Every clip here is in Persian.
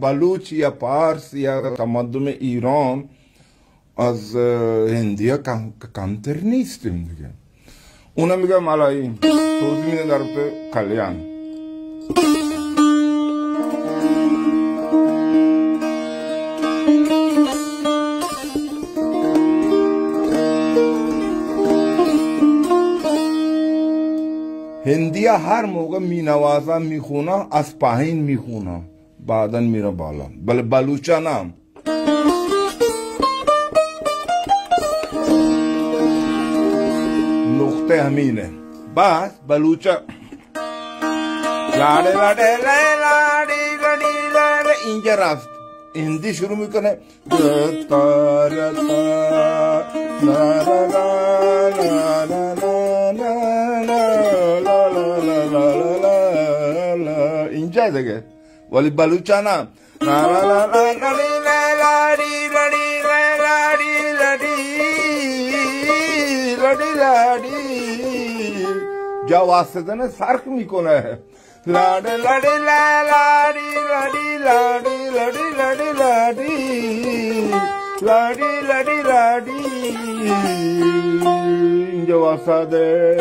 بلوچ یا پارس یا تمدن ایران از هندیا کمتر نیستیم دیگه. اونا میگه مالایی توضیح میده در کلیان. هندیا هر موقع مینوازه میخونه از پایین میخونه بعدن میره بالا. بله بلوچا نه. نقطه همینه. بس بلوچا لاده لاده لاده لاده لاده اینجا رفت. هندی شروع میکنه اینجا دیگه. ولی بلوچا نه. جا واسطه فرق میکنه. لاده لاده لاده لاده لاده لاده لاده لاده لاده لاده اینجا واسطه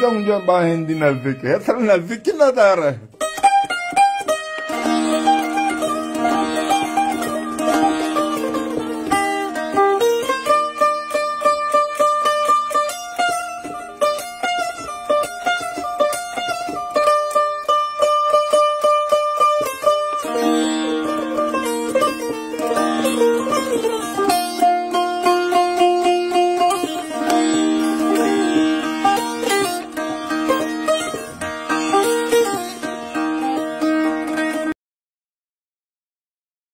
اونجا با هندی نزدیکه. اصلا نزدیکی نداره.